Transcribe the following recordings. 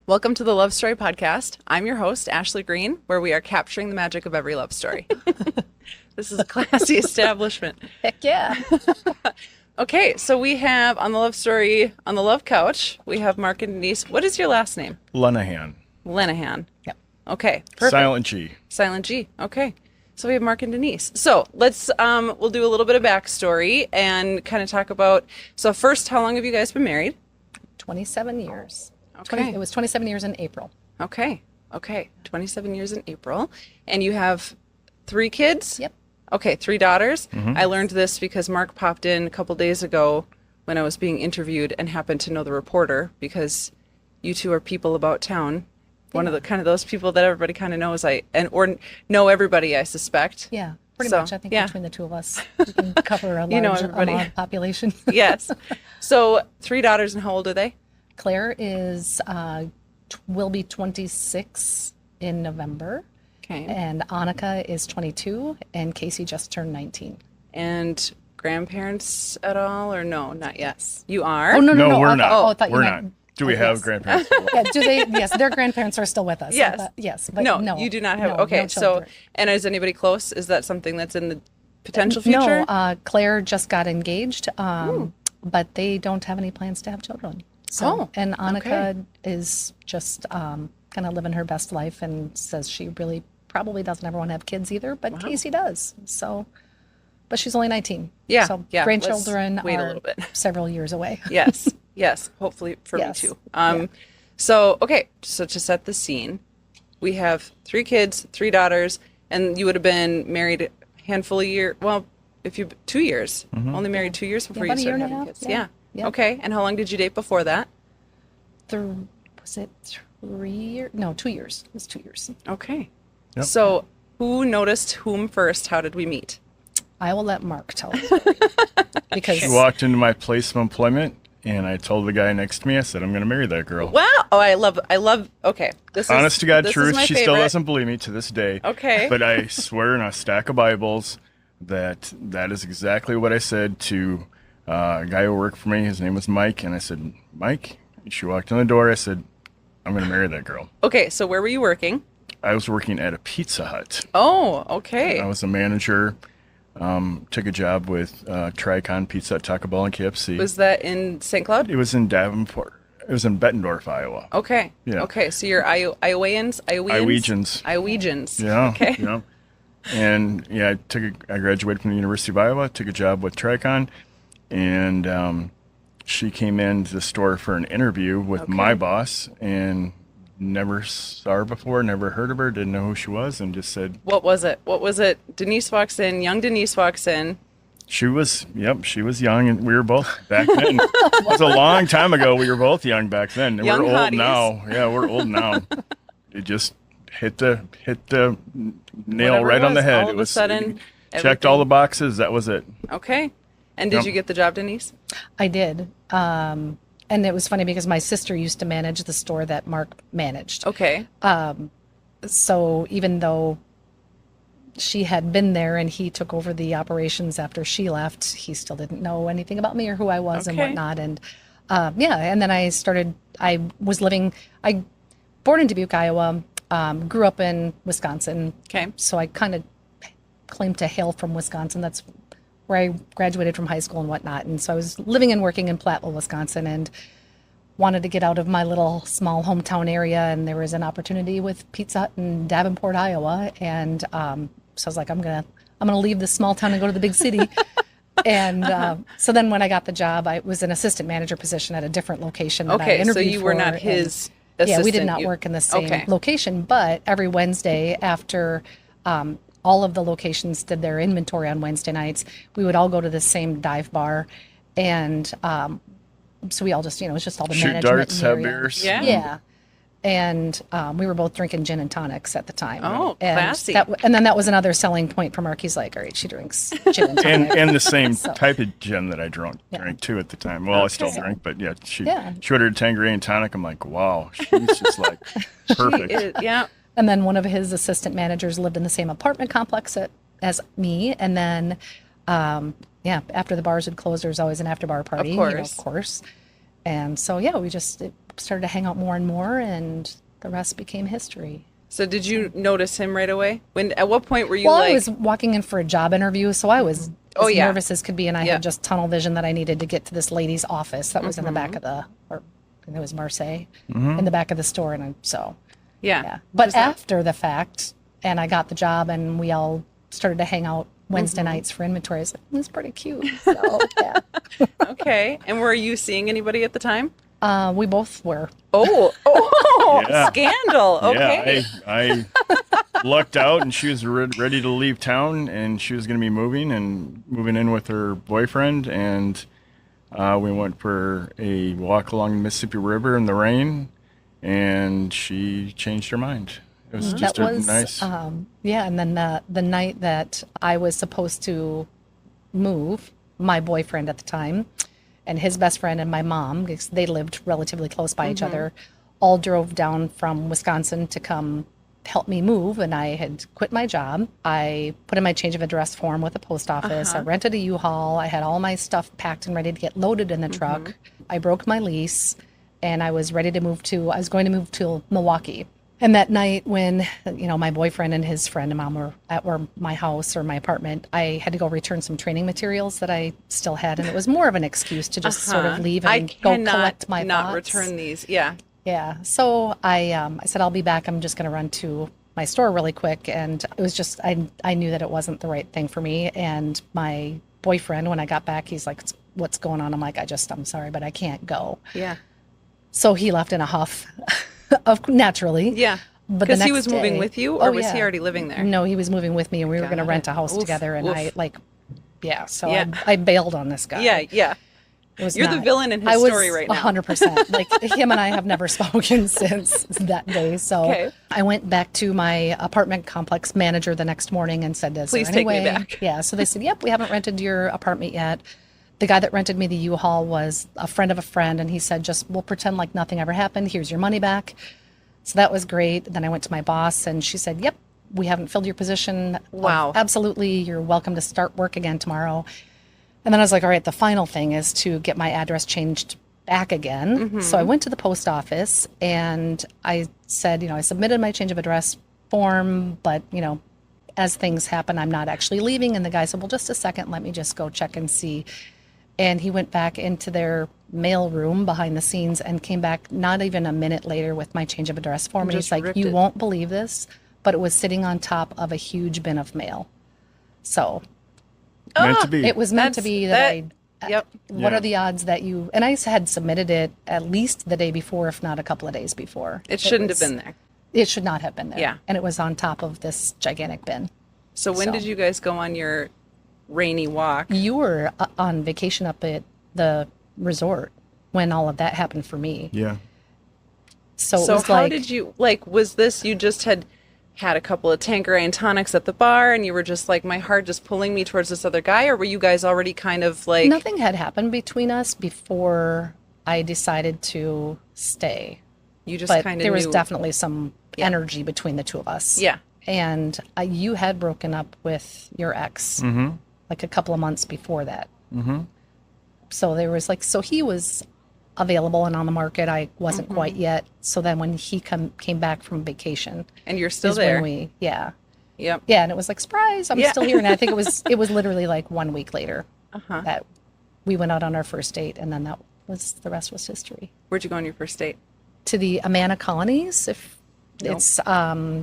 Welcome to the Love Story Podcast. I'm your host, Ashley Green, where we are capturing the magic of every love story. This is a classy establishment. Heck yeah. Okay, so we have on the Love Story, on the Love Couch, we have Mark and Denise. What is your last name? Lenaghan. Lenaghan. Yep. Okay, perfect. Silent G. Silent G. Okay. So we have Mark and Denise. So let's, we'll do a little bit of backstory and kind of talk about, so first, how long have you guys been married? 27 years. Okay. It was 27 years in April. Okay. 27 years in April. And you have 3 kids? Yep. Okay, 3 daughters. Mm-hmm. I learned this because Mark popped in a couple days ago when I was being interviewed and happened to know the reporter because you two are people about town. One of the kind of those people that everybody kind of knows or know everybody, I suspect. Yeah, pretty So, much. I think yeah. between the two of us, we can cover a large everybody. amount of population. Yes. So 3 daughters, and how old are they? Claire is will be 26 in November, Okay. and Annika is 22, and Casey just turned 19. And grandparents at all, or no, not yet? You are? Oh no, We're I not. thought, I thought We're you not. meant, Do we have yes. grandparents? Yeah, do they? Yes, their grandparents are still with us. Yes. Yes, but No, no, you do not have. no, Okay, no so, children. and is anybody close? Is that something that's in the potential future? No, Claire just got engaged, but they don't have any plans to have children. So, Oh, and Annika okay. is just kind of living her best life and says she really probably doesn't ever want to have kids either, but Casey does. So, but she's only 19. Yeah, So yeah, grandchildren let's wait a are little bit. several years away. Yes, hopefully for Yes. me too. Yeah. So, okay, so to set the scene, we have 3 kids, 3 daughters, and you would have been married a handful of years. Well, if you 2 years, only married 2 years before about you a year started and a having half, kids. yeah. Yeah. Okay, and how long did you date before that? Was it 3 years? No, 2 years. It was 2 years. Okay. Yep. So, who noticed whom first? How did we meet? I will let Mark tell it because She walked into my place of employment, and I told the guy next to me, I said, I'm going to marry that girl. Wow. Oh, I love. Okay. This is Honest to God this is truth, my she still favorite. doesn't believe me to this day. Okay. But I swear in a stack of Bibles that is exactly what I said to a guy who worked for me. His name was Mike, and I said, Mike, she walked in the door, I said, I'm going to marry that girl. Okay, so where were you working? I was working at a Pizza Hut. Oh, okay. I was a manager. Took a job with Tricon Pizza Hut, Taco Bell, and KFC. Was that in St. Cloud? It was in Davenport. It was in Bettendorf, Iowa. Okay. Yeah. Okay, so you're Iowans? Iowegians. Iowesians. Yeah. Okay. Yeah. And yeah, I graduated from the University of Iowa, took a job with Tricon, and she came into the store for an interview with my boss, and never saw her before, never heard of her, didn't know who she was, and just said What was it? Denise walks in, young Denise walks in. she was young, and we were both back then. It was a long time ago. We were both young back then. And Young we're old hotties. now. Yeah, we're old now. It just hit the nail Whatever right it on the was, head. all It of a was sudden, checked all the boxes. That was it. Okay. And did Yep. you get the job, Denise? I did. And it was funny because my sister used to manage the store that Mark managed. Okay. So even though she had been there and he took over the operations after she left, he still didn't know anything about me or who I was and Okay. whatnot. And and then I born in Dubuque, Iowa, grew up in Wisconsin. Okay. So I kind of claim to hail from Wisconsin. That's where I graduated from high school and whatnot. And so I was living and working in Platteville, Wisconsin, and wanted to get out of my little small hometown area. And there was an opportunity with Pizza Hut in Davenport, Iowa. And so I was like, I'm gonna leave this small town and go to the big city. And so then when I got the job, I was an assistant manager position at a different location that I Okay, so interviewed you were for, not and- his Yeah, we assistant. did not You- work in the same Okay. location, but every Wednesday after all of the locations did their inventory on Wednesday nights, we would all go to the same dive bar. And so we all just, it was just all the Shoot management darts, in the have area. beers. Yeah. Yeah. And we were both drinking gin and tonics at the time. Oh, and classy. And then that was another selling point for Mark. He's like, all right, she drinks gin and tonic. And the same So- type of gin that I drank too at the time. Well, I still Okay. drink, but yeah, she Yeah. ordered Tanqueray and tonic. I'm like, wow, she's just like perfect. Yeah. And then one of his assistant managers lived in the same apartment complex as me. And then, after the bars had closed, there was always an after bar party, course. of course. And so, yeah, we just started to hang out more and more, and the rest became history. So did you notice him right away? At what point were you Well, like, I was walking in for a job interview, so I was Oh, as yeah. nervous as could be, and I Yeah. had just tunnel vision that I needed to get to this lady's office that was in the back of or it was Marseille, in the back of the store, and yeah. yeah. But Just that- after the fact, and I got the job, and we all started to hang out Wednesday nights for inventory. I was like, "This is pretty cute." So, yeah. Okay. And were you seeing anybody at the time? We both were. Yeah. Scandal. Okay. Yeah, I lucked out, and she was ready to leave town, and she was going to be moving in with her boyfriend, and we went for a walk along the Mississippi River in the rain, and she changed her mind. It was just That was nice. yeah. And then the night that I was supposed to move, my boyfriend at the time and his best friend and my mom, because they lived relatively close by each other, all drove down from Wisconsin to come help me move. And I had quit my job. I put in my change of address form with the post office. I rented a U-Haul. I had all my stuff packed and ready to get loaded in the truck. I broke my lease, and I was going to move to Milwaukee. And that night when, my boyfriend and his friend and mom were at my house or my apartment, I had to go return some training materials that I still had. And it was more of an excuse to just sort of leave and go collect my not thoughts. return these. Yeah. Yeah. So I said, I'll be back. I'm just going to run to my store really quick. And it was just, I knew that it wasn't the right thing for me. And my boyfriend, when I got back, he's like, "What's going on?" I'm like, I'm sorry, but I can't go. Yeah. So he left in a huff, naturally. Yeah. But the Because he next was moving day- with you, or Oh, was he yeah. already living there? No, he was moving with me, and we were going to Got rent it. a house Oof, together. And oof. So Yeah. I bailed on this guy. Yeah. Yeah. It was You're the not- villain in his I was story right now. 100%. Like, him and I have never spoken since that day. So Okay. I went back to my apartment complex manager the next morning and said, "Is Please there any take me way?" back. Yeah. So they said, "Yep, we haven't rented your apartment yet." The guy that rented me the U-Haul was a friend of a friend, and he said, "We'll pretend like nothing ever happened. Here's your money back." So that was great. Then I went to my boss, and she said, "Yep, we haven't filled your position. Wow. Absolutely. You're welcome to start work again tomorrow." And then I was like, all right, the final thing is to get my address changed back again. So I went to the post office, and I said, I submitted my change of address form, but, as things happen, I'm not actually leaving. And the guy said, "Well, just a second, let me just go check and see." And he went back into their mail room behind the scenes and came back not even a minute later with my change of address form. And he's just like, ripped "You it. won't believe this, but it was sitting on top of a huge bin of mail." So Meant to be. it was meant to That's- be Yep. what Yeah. are the odds that and I had submitted it at least the day before, if not a couple of days before. It shouldn't have was- been there. It should not have been there. Yeah. And it was on top of this gigantic bin. So when So- did you guys go on your rainy walk? You were on vacation up at the resort when all of that happened for me. Yeah. So it So was how like, did you was this you just had a couple of Tanqueray and tonics at the bar, and you were just like, my heart just pulling me towards this other guy, or were you guys already kind of like nothing had happened between us before I decided to stay. you just But kind of there was knew? definitely some energy between the two of us. Yeah. And you had broken up with your ex like a couple of months before that. So there was so he was available and on the market. I wasn't quite yet. So then when he came back from vacation, And you're still is there. when Yep. yeah, and it was like, surprise, I'm Yeah. still here. And I think it was literally like 1 week later that we went out on our first date, and then the rest was history. Where'd you go on your first date? To the Amana colonies, if Nope. it's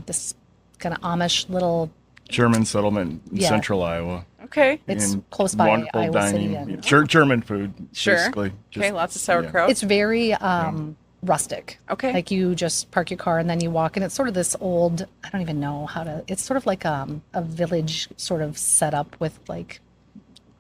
this kind of Amish little, German settlement in Yeah. central Iowa. Okay. it's And close by wonderful Iowa dining. City. And German food, Sure. basically. Okay, lots of sauerkraut. it's very rustic. Okay. Like you just park your car and then you walk, and it's sort of this old, I don't even know how to, it's sort of like a village sort of setup with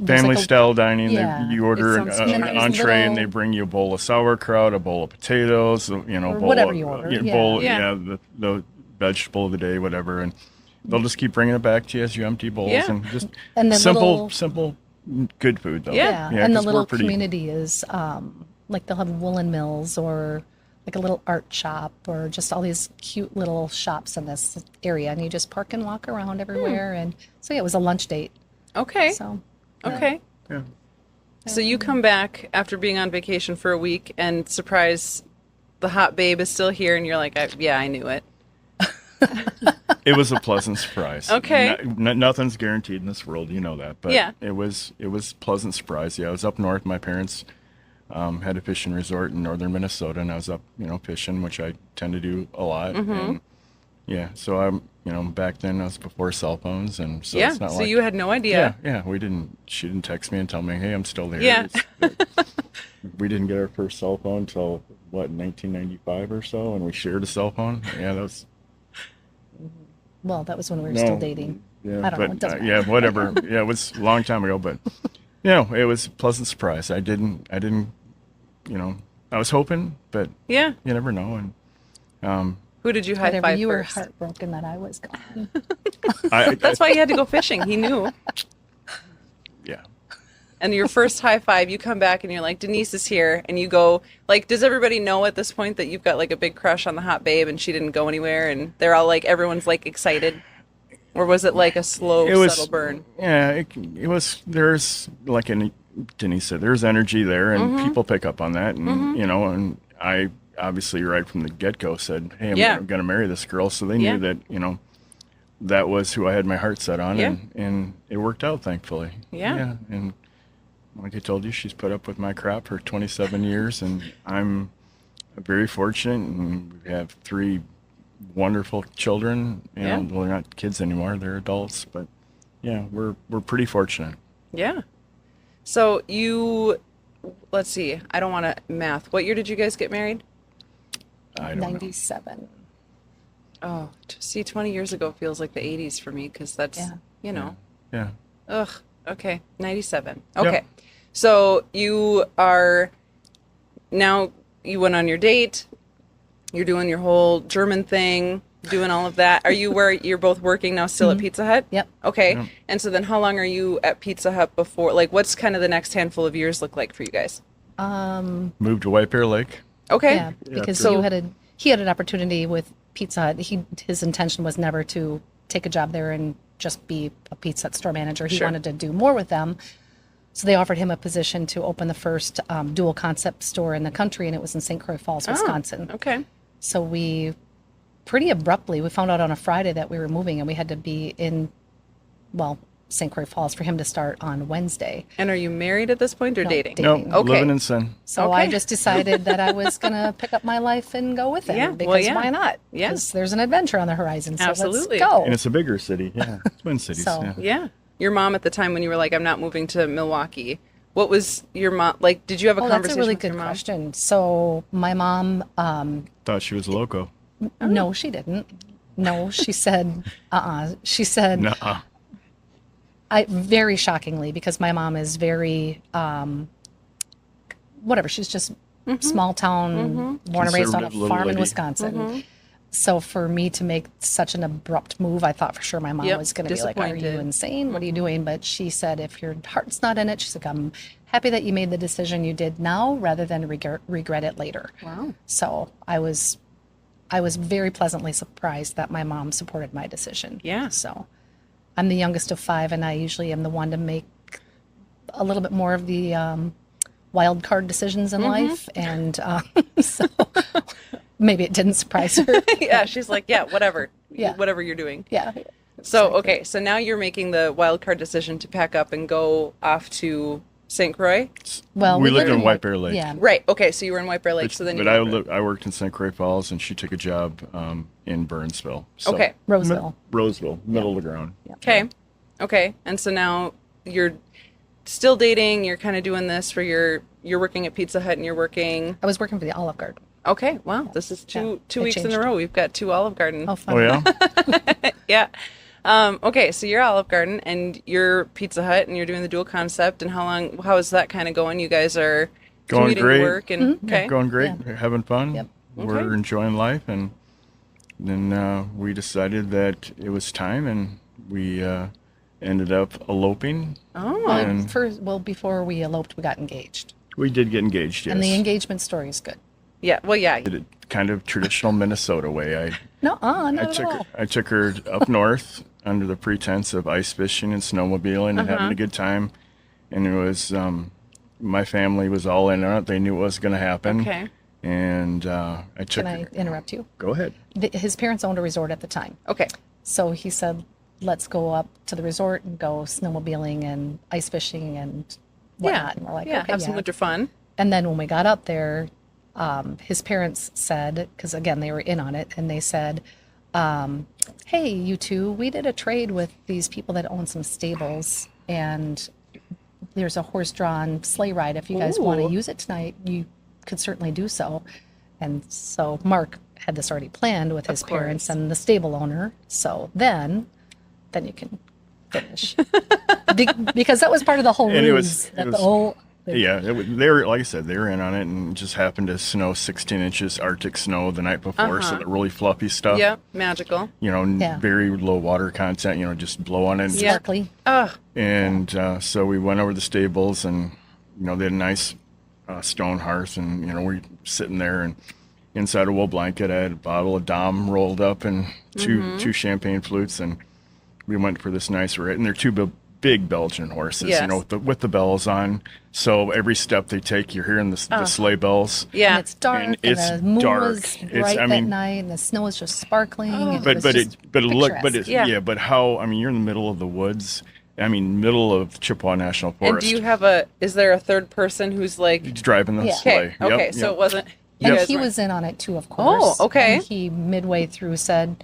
there's Family like a- style dining. Yeah. You order It sounds an nice. entree, and Little- they bring you a bowl of sauerkraut, a bowl of potatoes, Or bowl whatever of, you order, bowl, yeah. the vegetable of the day, whatever, and they'll just keep bringing it back to you as you empty bowls, Yeah. and just And the simple, little- good food though. Yeah. and the 'cause we're little pretty- community is they'll have woolen mills or like a little art shop or just all these cute little shops in this area, and you just park and walk around everywhere. And so yeah, it was a lunch date. Okay. So Okay. Yeah. So you come back after being on vacation for a week and surprise, the hot babe is still here, and you're like, yeah, I knew it. It was a pleasant surprise. Okay. Nothing's guaranteed in this world, you know that. But Yeah. it was a pleasant surprise. Yeah, I was up north. My parents had a fishing resort in northern Minnesota, and I was up, fishing, which I tend to do a lot. And yeah, so back then I was before cell phones, and so Yeah, it's not so like you had no idea. Yeah, she didn't text me and tell me, hey, I'm still there. Yeah. We didn't get our first cell phone until 1995 or so, and we shared a cell phone. Yeah, that was. Well, that was when we were still dating. Yeah, I don't know. It doesn't yeah, matter. whatever. Yeah, it was a long time ago, but it was a pleasant surprise. I didn't, I was hoping, but Yeah. you never know. And Who did you high Whatever, five you were first? heartbroken that I was gone. That's why he had to go fishing. He knew. yeah. And your first high five, you come back and you're like, Denise is here. And you go, like, does everybody know at this point that you've got like a big crush on the hot babe and she didn't go anywhere? And they're all like, everyone's like excited? Or was it like a slow, subtle burn? Yeah, it was. There's like Denise said, there's energy there, and people pick up on that, and and I obviously right from the get go said, hey, I'm going to marry this girl, so they knew that that was who I had my heart set on, and it worked out, thankfully. Yeah. And like I told you, she's put up with my crap for 27 years, and I'm very fortunate, and we have 3 wonderful children. Well, they're not kids anymore; they're adults. But yeah, we're pretty fortunate. Yeah. So let's see. I don't want to math. What year did you guys get married? I don't know. 97. Oh, see, 20 years ago feels like the 80s for me because that's, Yeah. Ugh. Okay. 97. Okay. Yep. So you went on your date. You're doing your whole German thing, doing all of that. Are you where you're both working now still at Pizza Hut? Yep. Okay. Yep. And so then how long are you at Pizza Hut before, like what's kind of the next handful of years look like for you guys? Moved to White Bear Lake. Okay. Yeah, because So- he had an opportunity with Pizza Hut. His intention was never to take a job there and just be a Pizza Hut store manager. He Sure. wanted to do more with them. So they offered him a position to open the first dual concept store in the country, and it was in St. Croix Falls, Wisconsin. Okay. So we pretty abruptly, we found out on a Friday that we were moving, and we had to be in, St. Croix Falls for him to start on Wednesday. And are you married at this point or No, dating? dating. No, Okay. living in sin. So Okay. I just decided that I was going to pick up my life and go with him. Yeah, well, Because yeah. why not? Yeah. Because there's an adventure on the horizon. So Absolutely. let's go. And it's a bigger city. Yeah, Twin Cities. So- yeah. Yeah. Your mom at the time when you were like, I'm not moving to Milwaukee. What was your mom like? Did you have a Oh, conversation that's a really with your good mom? question. So my mom, Thought she was a loco. no, she didn't. No, she said, She said, Nuh-uh. very shockingly, because my mom is very, whatever, she's just small town, born and raised on a Conservative little farm in lady. Wisconsin. So for me to make such an abrupt move, I thought for sure my mom Yep, was going to be like, are you disappointed. insane? What are you doing? But she said, if your heart's not in it, she's like, I'm happy that you made the decision you did now rather than regret it later. Wow. So I was very pleasantly surprised that my mom supported my decision. Yeah. So I'm the youngest of 5, and I usually am the one to make a little bit more of the wild card decisions in life. And so maybe it didn't surprise her. Yeah, she's like, yeah, whatever. Yeah. Whatever you're doing. Yeah. So, okay, so now you're making the wild card decision to pack up and go off to St. Croix? Well, We lived in White Bear Lake. Yeah. Right. Okay, so you were in White Bear Lake. So then But you I worked in St. Croix Falls, and she took a job in Burnsville. So, Okay. Roseville. Roseville, middle of the ground. Okay. Okay. And so now you're still dating, you're kind of doing this where you're working at Pizza Hut and you're working. I was working for the Olive Garden. Okay. Wow. This is two it weeks in a changed. row. We've got 2 Olive Garden. Oh, fun. Oh yeah. Yeah. Okay, so you're Olive Garden and you're Pizza Hut and you're doing the dual concept. And how is that kind of going? You guys are Going commuting great. to work and okay. Going great. Yeah. Having fun. Yep. We're Okay. enjoying life, and then we decided that it was time, and we ended up eloping. Oh, And- Before we eloped, we got engaged. We did get engaged, yes. And the engagement story is good. yeah. Well, yeah. Did it kind of traditional Minnesota way. No, not at all. I took her up north under the pretense of ice fishing and snowmobiling and having a good time, and it was my family was all in on it. They knew it was going to happen. Okay. And I took. Can I interrupt you? Go ahead. His parents owned a resort at the time. Okay. So he said, let's go up to the resort and go snowmobiling and ice fishing and whatnot. And we're like, Yeah. okay, Have some winter fun. And then when we got up there, his parents said, because again, they were in on it, and they said, hey, you two, we did a trade with these people that own some stables, and there's a horse-drawn sleigh ride. If you guys want to Ooh. use it tonight, you could certainly do so. And so Mark had this already planned with his parents course. and the stable owner. So then you can finish. Because that was part of the whole And ruse. Yeah, they were, like I said, they were in on it, and it just happened to snow 16 inches Arctic snow the night before, so the really fluffy stuff. Yep. Magical. You know, Yeah. very low water content. You know, just blow on it. And Yeah. Sparkly. And so we went over the stables, and you know, they had a nice stone hearth, and you know, we're sitting there, and inside a wool blanket, I had a bottle of Dom rolled up and two champagne flutes, and we went for this nice ride. And they're two big Belgian horses, Yes. you know, with the bells on. So every step they take, you're hearing the sleigh bells. Yeah. And it's dark, And it's the moon dark. was bright that night, and the snow was just sparkling. and But was but just picturesque. Yeah. but how? I mean, you're in the middle of the woods. I mean, middle of Chippewa National And Forest. do you have is there a third person who's like, He's driving the Yeah. sleigh. okay, Yep, so yep. it wasn't, you And guys he weren't- was in on it too, of course. okay. And he midway through said,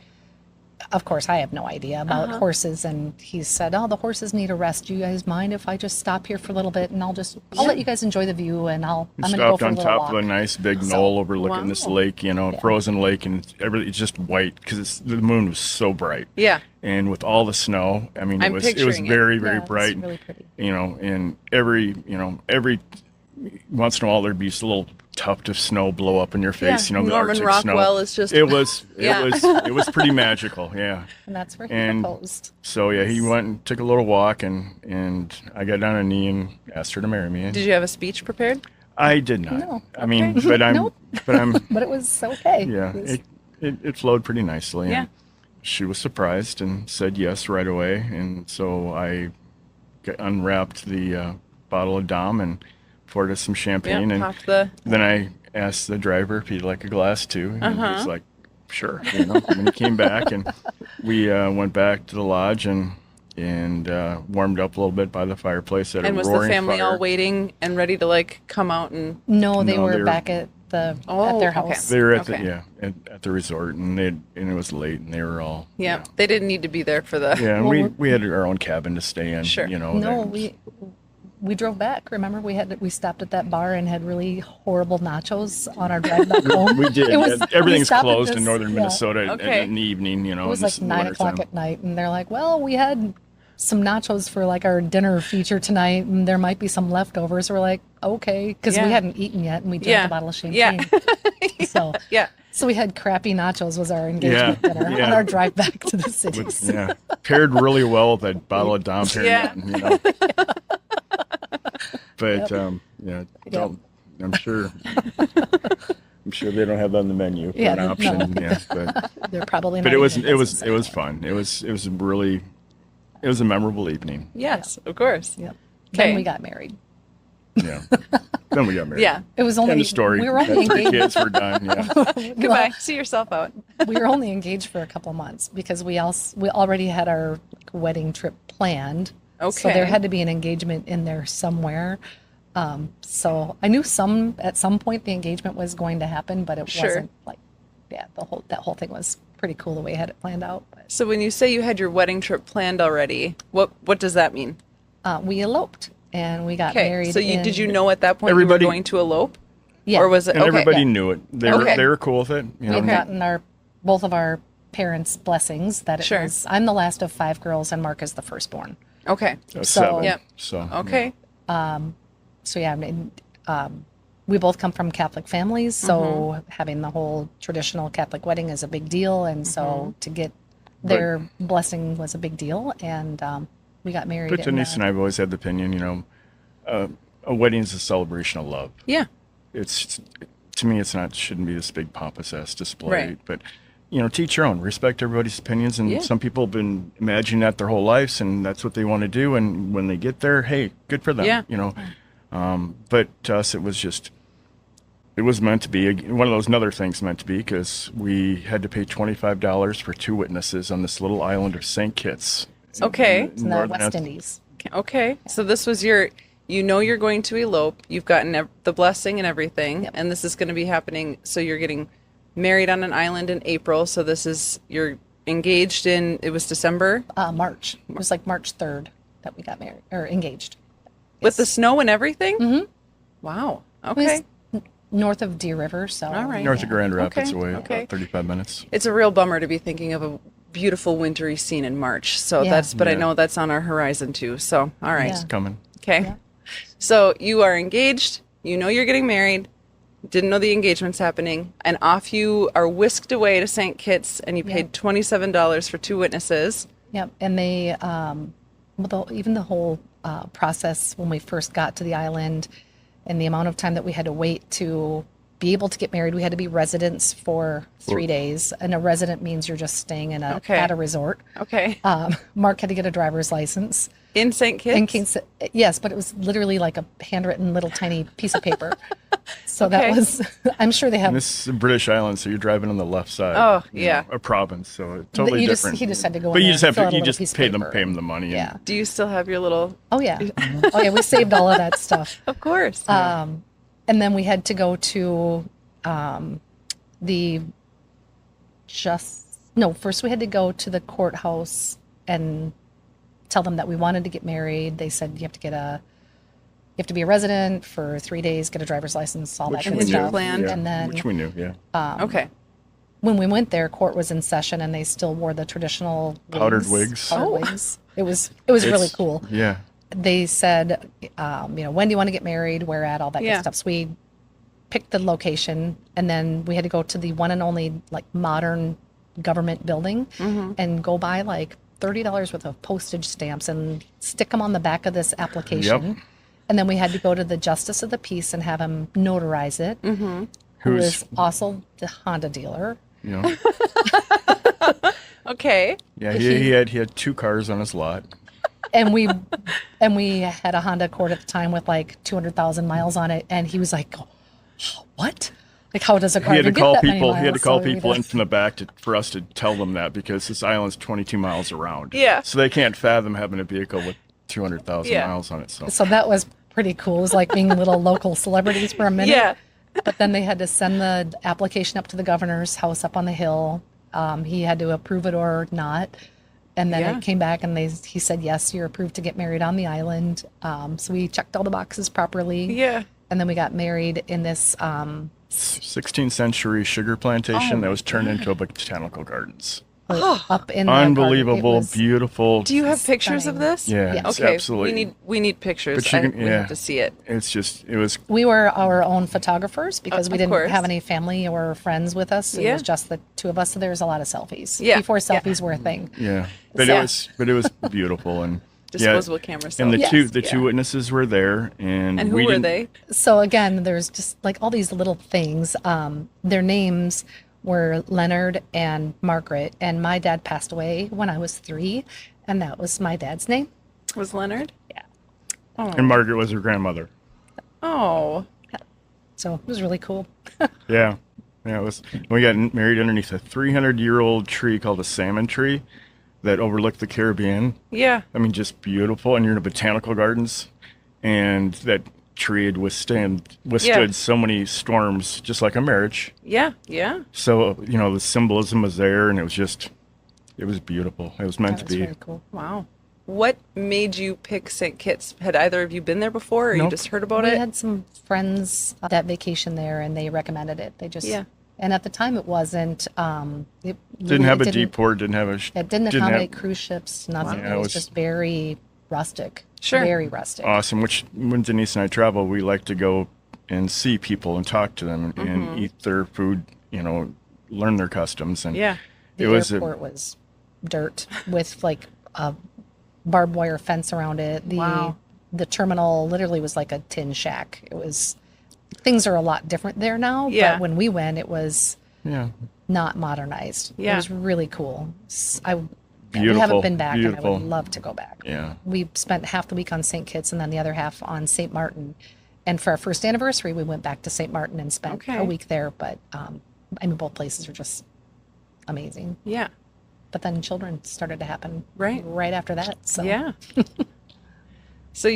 of course, I have no idea about horses. And he said, oh, the horses need a rest. Do you guys mind if I just stop here for a little bit, and I'll let you guys enjoy the view, and I'm We going to go stopped for a on little top walk. of a nice big knoll overlooking this Wow. lake, you know, frozen lake, and it's just white because the moon was so bright. Yeah. And with all the snow, I mean, I'm it was picturing it. very, Yeah, very it's bright. really pretty. You know, and every once in a while there'd be just a little tuft of snow blow up in your face. Yeah, You know, the Norman Arctic Rockwell snow. is just- It was Yeah. it was pretty magical. Yeah. And that's where he And proposed. So yeah, he went and took a little walk, and I got down on a knee and asked her to marry me. Did you have a speech prepared? I did not. No. I mean, Okay. but I'm, Nope. but I'm, But it was okay. yeah, It was- it flowed pretty nicely. Yeah. And she was surprised and said yes right away. And so I unwrapped the bottle of Dom and poured us some champagne. Yeah. And Popped the. then I asked the driver if he'd like a glass too. And he Uh-huh. was like, sure. You know, and then he came back, and we went back to the lodge and warmed up a little bit by the fireplace at And a was the roaring family fire. all waiting and ready to like come out and? No, they No, were they were- back at their okay. house. They were at Okay. at the resort, and it was late, and they were all Yeah, they didn't need to be there for the. Yeah, and Well, we had our own cabin to stay in. Sure. You know. No, and- we drove back. Remember, we stopped at that bar and had really horrible nachos on our drive back home. we did. It was- Everything's we stopped at closed in this- northern yeah. Minnesota Okay. in the evening. You know, It was in like this 9 o'clock wintertime. at night, and they're like, "Well, we had some nachos for like our dinner feature tonight, and there might be some leftovers." We're like, "Okay," because Yeah. we hadn't eaten yet, and we drank Yeah. a bottle of Yeah. champagne. So, Yeah. so we had crappy nachos was our engagement dinner yeah. on our drive back to the city. Yeah, paired really well with that bottle of Dom Yeah. Perignon, you know. But yeah, I'm sure. I'm sure they don't have that on the menu for Yeah, an no. option. Yeah, but They're probably. but not it was even it was business it was anymore. fun. It was a memorable evening. Yes, of course. Yep. Okay. Then we got married. Yeah. Then we got married. Yeah. It was only End of story. we were only Had 3 engaged. kids. We're done. Yeah. Goodbye. See yourself out. We were only engaged for a couple months because we already had our wedding trip planned. So Okay. there had to be an engagement in there somewhere. So I knew at some point the engagement was going to happen, but it Sure. wasn't like, yeah, that whole thing was pretty cool the way I had it planned out. But, So when you say you had your wedding trip planned already, what does that mean? we eloped and we got Okay. married. So did you know at that point Everybody- you were going to elope? Yeah. Or was it And okay? everybody knew it. They Okay. were cool with it. You know. We've gotten both of our parents' blessings that it Sure. was. I'm the last of 5 girls and Mark is the firstborn. Okay. So- 7. Yep. So Okay. So yeah, I mean, we both come from Catholic families, so having the whole traditional Catholic wedding is a big deal, and so to get their blessing was a big deal, and we got married. But Denise and I have always had the opinion, you know, a wedding is a celebration of love. Yeah. It's to me, it's not shouldn't be this big pompous ass display. Right. But you know, teach your own. Respect everybody's opinions, and Yeah. some people have been imagining that their whole lives, and that's what they want to do. And when they get there, hey, good for them. Yeah. You know, But to us, it was meant to be one of those other things meant to be, because we had to pay $25 for 2 witnesses on this little island of St. Kitts. Okay. It's in the West Indies. Okay. So this was you're going to elope. You've gotten the blessing and everything. Yep. And this is going to be happening. So you're getting married on an island in April. So you're engaged it was December? March. It was like March 3rd that we got married or engaged. With the snow and everything? Mm-hmm. Wow. It Okay. was north of Deer River, so. All right. North of Grand Rapids Okay, away, okay. about 35 minutes. It's a real bummer to be thinking of a beautiful wintry scene in March. So Yeah. I Yeah. know that's on our horizon too. So, all right. Yeah. It's coming. Okay. Yeah. So you are engaged, you're getting married, didn't know the engagement's happening, and off you are whisked away to St. Kitts, and you paid $27 for 2 witnesses. Yep. And they, even the whole process when we first got to the island and the amount of time that we had to wait to be able to get married, we had to be residents for 3 days. And a resident means you're just staying at a resort. Okay. Mark had to get a driver's license. In St. Kitts? In case, yes, but it was literally like a handwritten little tiny piece of paper. So Okay. that was, I'm sure they have. And this is a British island, so you're driving on the left side. Oh, you yeah. know, a province, so it's totally he different. he just had to go But in you there just and have fill to, out a you little just piece of pay them paper. the money. Yeah. Do you still have your little... Oh, yeah. Oh, yeah. We saved all of that stuff. Of course. And then we had to go to first we had to go to the courthouse and tell them that we wanted to get married. They said you have to be a resident for 3 days, get a driver's license, all that Which kind we of knew, stuff. planned. yeah, And then which we knew, yeah. Okay. when we went there, court was in session and they still wore the traditional Powdered wigs. Powdered wigs. It was really It's- cool. Yeah. They said, when do you want to get married? Where at? All that Yeah. good stuff. So we picked the location, and then we had to go to the one and only like modern government building and go buy like $30 worth of postage stamps and stick them on the back of this application. Yep. And then we had to go to the justice of the peace and have him notarize it. Who Who's- is also the Honda dealer. You know? Okay. Yeah, he had 2 cars on his lot. And we had a Honda Accord at the time with like 200,000 miles on it, and he was like, "What? Like, how does a car He had to even get call that many people. He had to miles?" call So we people in just- from the back for us to tell them that, because this island's 22 miles around. Yeah. So they can't fathom having a vehicle with 200,000 Yeah. miles on it. So that was pretty cool. It was like being little local celebrities for a minute. Yeah. But then they had to send the application up to the governor's house up on the hill. He had to approve it or not. And then Yeah. it came back and he said, yes, you're approved to get married on the island. So we checked all the boxes properly. Yeah. And then we got married in this 16th century sugar plantation Oh, that was turned into a botanical gardens. up in that garden. It Unbelievable, was- beautiful. Do you have pictures of Stunning. this? Yeah, Yeah. it's Okay. absolutely. We need pictures. But you can- We yeah. have to see it. It was We were our own photographers because we Of didn't course. have any family or friends with us. It Yeah. was just the 2 of us. So there was a lot of selfies. Yeah. Before Yeah. selfies were a thing. yeah, but Yeah. it was beautiful, and Disposable camera and the selfies. two Yeah. witnesses were there, and And who we were didn't- they? So again, there's just like all these little things. Their names were Leonard and Margaret, and my dad passed away when I was 3, and that was my dad's name. Was Leonard? Yeah. And Margaret was her grandmother. Oh. So it was really cool. Yeah, it was. We got married underneath a 300-year-old tree called a salmon tree that overlooked the Caribbean. Yeah. I mean, just beautiful. And you're in a botanical gardens, and that tree had withstood Yeah. so many storms, just like a marriage. Yeah. Yeah. So the symbolism was there, and it was beautiful. It was meant That to was be. really cool. Wow. What made you pick St. Kitts? Had either of you been there before, or you Nope. just heard about We it? had some friends that vacation there, and they recommended it. They just Yeah. And at the time, it wasn't. It Didn't have a didn't- deep port. Didn't have a. It didn't accommodate cruise ships. Nothing. Yeah, it was just very rustic. Sure. Very rustic. Awesome. Which when Denise and I travel, we like to go and see people and talk to them and eat their food. Learn their customs. And Yeah. The it was airport was dirt with like a barbed wire fence around it. Wow. The terminal literally was like a tin shack. It was. Things are a lot different there now. Yeah. But when we went, it was yeah. not modernized. Yeah. It was really cool. We Beautiful, haven't been back, and I beautiful. would love to go back. Yeah. We spent half the week on St. Kitts and then the other half on St. Martin. And for our first anniversary, we went back to St. Martin and spent Okay. a week there. But I mean, both places are just amazing. Yeah. But then children started to happen Right. after that. So Yeah. So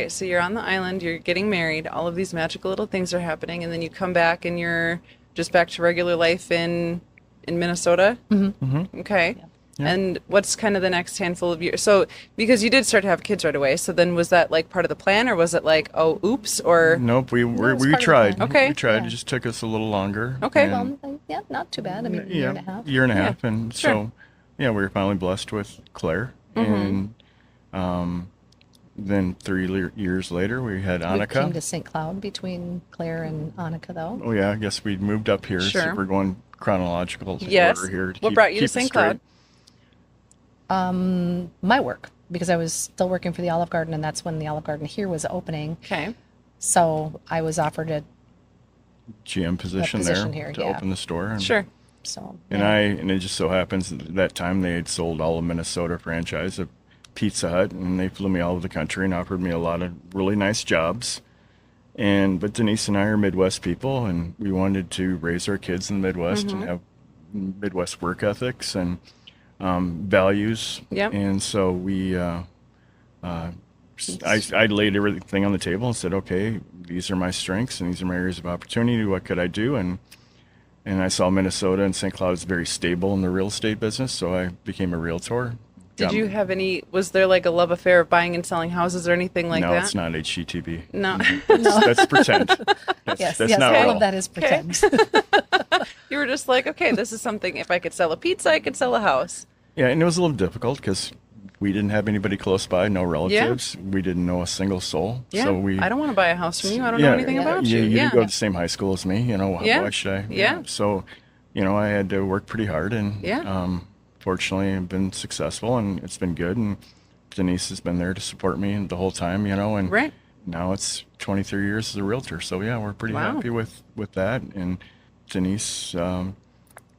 so you're on the island, you're getting married, all of these magical little things are happening, and then you come back and you're just back to regular life in Minnesota. Mm-hmm. Okay. Yeah. And what's kind of the next handful of years? So because you did start to have kids right away, so then was that like part of the plan, or was it like, oh, oops, or Nope, we it's part of the tried. plan. Okay. We tried. Yeah. It just took us a little longer. Okay. And, well, yeah, not too bad. I mean, a year and a half. Year and a Yeah, half. And sure. so, yeah, we were finally blessed with Claire. Mm-hmm. And then 3 years later, we had We came Annika. to St. Cloud between Claire and Annika, though. Oh, yeah, I guess we moved up here. Sure. So we're going chronological Yes. order here. What brought you to keep it St. straight. Cloud? My work, because I was still working for the Olive Garden, and that's when the Olive Garden here was opening. Okay. So I was offered a GM position position there here, to yeah. open the store. And, Sure. so And yeah. and it just so happens that time they had sold all of Minnesota franchise of Pizza Hut, and they flew me all over the country and offered me a lot of really nice jobs. But Denise and I are Midwest people, and we wanted to raise our kids in the Midwest and have Midwest work ethics and values. Yep. And so I laid everything on the table and said, okay, these are my strengths and these are my areas of opportunity. What could I do? And I saw Minnesota and St. Cloud is very stable in the real estate business, so I became a realtor. Did you have was there like a love affair of buying and selling houses or anything like no, that? it's not HGTV. No. That's pretend. That's, Yes, that's yes, not all real. of that is pretend. You were just like, okay, this is something, if I could sell a pizza, I could sell a house. Yeah, and it was a little difficult because we didn't have anybody close by, no relatives. We didn't know a single soul. Yeah. So we. I don't want to buy a house from you. I don't know anything about you. You Yeah. didn't go to the same high school as me. Yeah. Why should I? Yeah. So, I had to work pretty hard, and Yeah. fortunately, I've been successful, and it's been good. And Denise has been there to support me the whole time, and Right. now it's 23 years as a realtor. So yeah, we're pretty Wow. happy with that. And Denise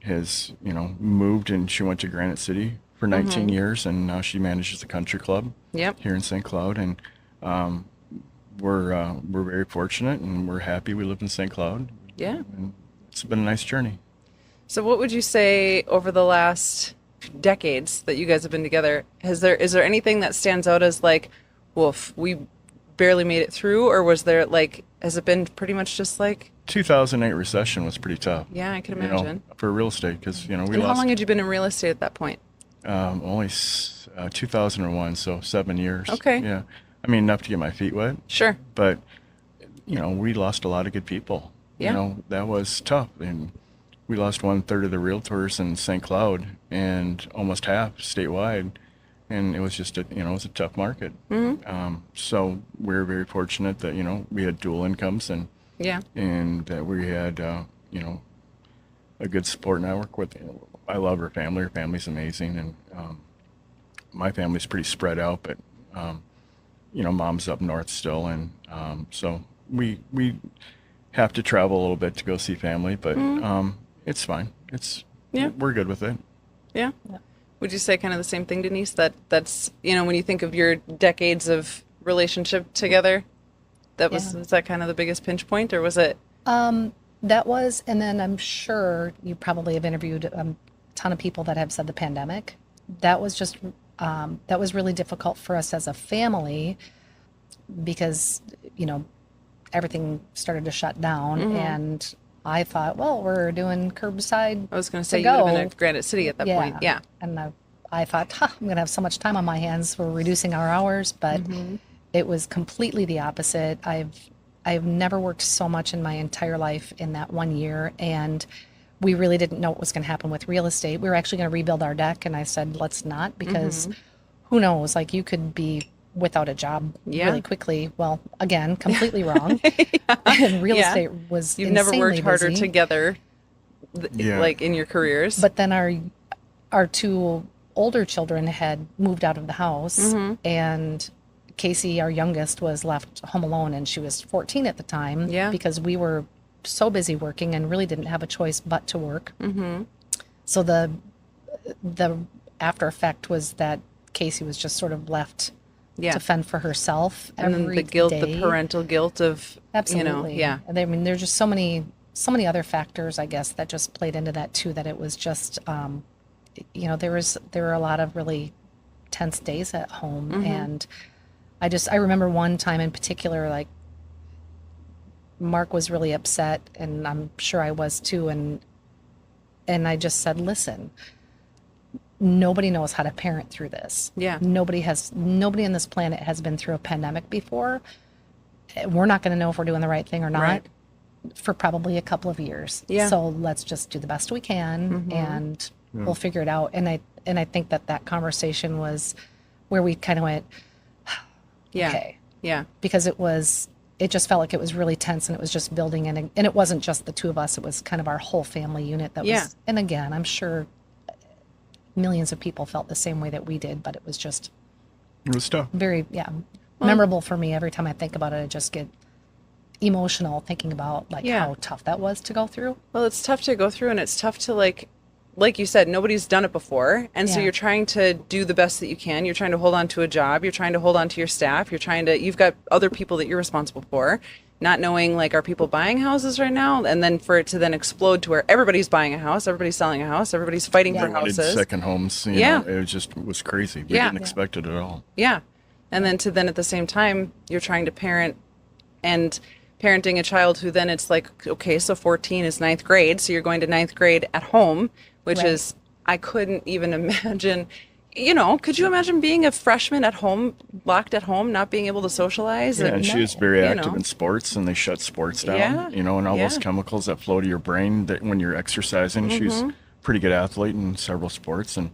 has moved, and she went to Granite City for 19 years, and now she manages the country club Yep. here in St. Cloud. And we're very fortunate, and we're happy we live in St. Cloud. Yeah. And it's been a nice journey. So what would you say over the last decades that you guys have been together, is there anything that stands out as like, woof, we barely made it through, or has it been pretty much just like, 2008 recession was pretty tough. yeah, I can imagine. For real estate, because we And how lost long had you been in real estate at that point? only 2001, so 7 years. Okay. Yeah, I mean enough to get my feet wet, Sure. but we lost a lot of good people. Yeah. That was tough, and we lost 1/3 of the realtors in St. Cloud and almost half statewide, and it was just it was a tough market. So we're very fortunate that we had dual incomes and Yeah. that we had a good support network with. I love her family. Her family's amazing, and my family's pretty spread out, but mom's up north still, and so we have to travel a little bit to go see family, but it's fine. Yeah. We're good with it. Yeah. Would you say kind of the same thing, Denise? That's when you think of your decades of relationship together, was that kind of the biggest pinch point, or was it? That was, and then I'm sure you probably have interviewed a ton of people that have said the pandemic. That was just, that was really difficult for us as a family because, everything started to shut down. And I thought, well, we're doing curbside. I was going to say to you would have go. been at Granite City at that point. Yeah. And I thought, I'm going to have so much time on my hands. We're reducing our hours, but it was completely the opposite. I've never worked so much in my entire life in that 1 year, and we really didn't know what was going to happen with real estate. We were actually going to rebuild our deck, and I said, let's not, because who knows? Like, you could be without a job really quickly. Well, again, completely wrong. And real estate was You've never worked harder busy. together, Yeah. like in your careers. But then our two older children had moved out of the house, and Casey, our youngest, was left home alone, and she was 14 at the time. Yeah. Because we were so busy working and really didn't have a choice but to work. So the after effect was that Casey was just sort of left Yeah. to fend for herself And then every the guilt, the day. parental guilt of, Absolutely. yeah. And I mean, there's just so many other factors, I guess, that just played into that too, that it was just, there were a lot of really tense days at home. Mm-hmm. And I remember one time in particular, like Mark was really upset, and I'm sure I was too. And I just said, listen, nobody knows how to parent through this. Yeah. Nobody on this planet has been through a pandemic before. We're not going to know if we're doing the right thing or not Right. for probably a couple of years. Yeah. So let's just do the best we can, and we'll figure it out. And I think that conversation was where we kind of went, Yeah. okay, Yeah. because it just felt like it was really tense, and it was just building, and it wasn't just the two of us. It was kind of our whole family unit that Yeah. was, and again, I'm sure millions of people felt the same way that we did, but it was just It was tough. very, memorable for me. Every time I think about it, I just get emotional thinking about Yeah. how tough that was to go through. Well, it's tough to go through, and it's tough to like you said, nobody's done it before. And so Yeah. you're trying to do the best that you can. You're trying to hold on to a job. You're trying to hold on to your staff. You've got other people that you're responsible for, not knowing, like, are people buying houses right now? And then for it to then explode to where everybody's buying a house, everybody's selling a house, everybody's fighting for Wanted houses. second homes. Yeah. It was crazy. We Yeah. didn't expect it at all. Yeah. And then at the same time, you're trying to parent, and parenting a child who then it's like, okay, so 14 is ninth grade. So you're going to ninth grade at home, which Right. is, I couldn't even imagine, could you imagine being a freshman at home, locked at home, not being able to socialize? Yeah, And, and she was very you active know. in sports, and they shut sports down. Yeah. And all those Yeah. chemicals that flow to your brain that when you're exercising. She's Mm-hmm. a pretty good athlete in several sports, and